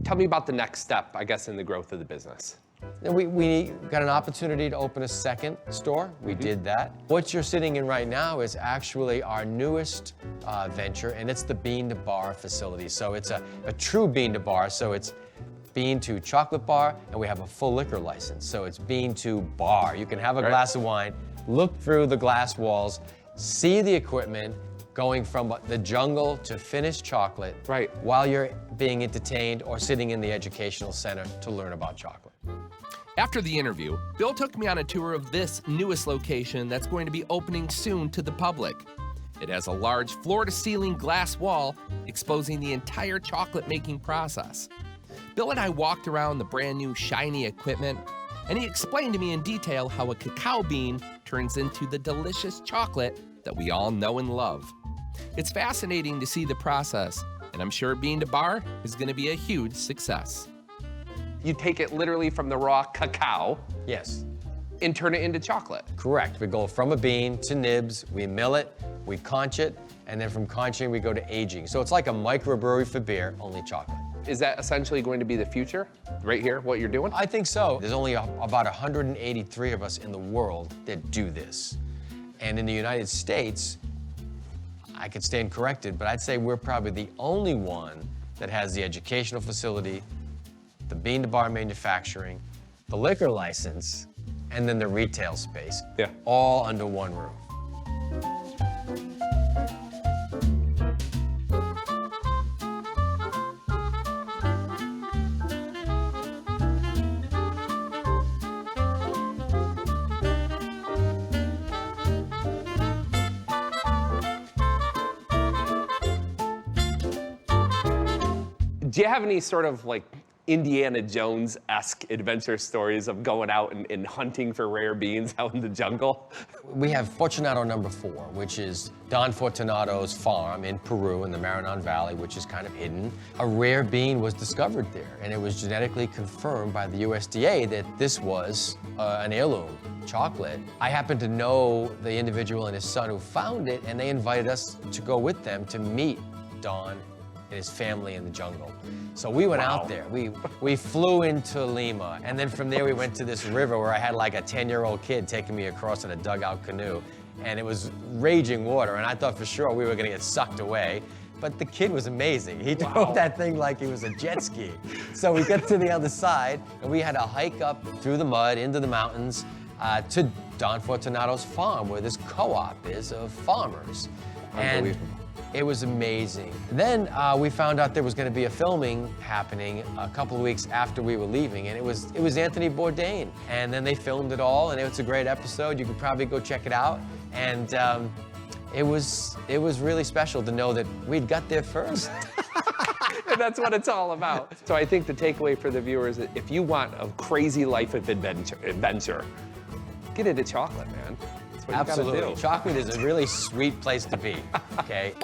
Tell me about the next step, I guess, in the growth of the business. And we got an opportunity to open a second store. We did that. What you're sitting in right now is actually our newest venture, and it's the Bean to Bar facility. So it's a true Bean to Bar. So it's Bean to Chocolate Bar, and we have a full liquor license. So it's Bean to Bar. You can have a glass of wine, look through the glass walls, see the equipment going from the jungle to finished chocolate while you're being entertained or sitting in the educational center to learn about chocolate. After the interview, Bill took me on a tour of this newest location that's going to be opening soon to the public. It has a large floor-to-ceiling glass wall exposing the entire chocolate-making process. Bill and I walked around the brand new shiny equipment, and he explained to me in detail how a cacao bean turns into the delicious chocolate that we all know and love. It's fascinating to see the process, and I'm sure Bean to Bar is going to be a huge success. You take it literally from the raw cacao. Yes. And turn it into chocolate. Correct. We go from a bean to nibs, we mill it, we conch it, and then from conching we go to aging. So it's like a microbrewery for beer, only chocolate. Is that essentially going to be the future, right here, what you're doing? I think so. There's only about 183 of us in the world that do this. And in the United States, I could stand corrected, but I'd say we're probably the only one that has the educational facility, the Bean to Bar manufacturing, the liquor license, and then the retail space, all under one roof. Do you have any sort of like Indiana Jones-esque adventure stories of going out and hunting for rare beans out in the jungle? We have Fortunato number 4, which is Don Fortunato's farm in Peru in the Marañón Valley, which is kind of hidden. A rare bean was discovered there, and it was genetically confirmed by the USDA that this was an heirloom chocolate. I happen to know the individual and his son who found it, and they invited us to go with them to meet Don and his family in the jungle. So we went out there. We flew into Lima, and then from there we went to this river where I had like a 10-year-old kid taking me across in a dugout canoe, and it was raging water, and I thought for sure we were gonna get sucked away. But the kid was amazing. He drove that thing like it was a jet ski. So we got to the other side, and we had to hike up through the mud into the mountains to Don Fortunato's farm, where this co-op is of farmers. And it was amazing. Then we found out there was going to be a filming happening a couple of weeks after we were leaving, and it was Anthony Bourdain. And then they filmed it all, and it's a great episode. You could probably go check it out. And it was really special to know that we'd got there first. And that's what it's all about. So I think the takeaway for the viewers is if you want a crazy life of adventure, get into chocolate, man. That's what you gotta do. Chocolate is a really sweet place to be, okay?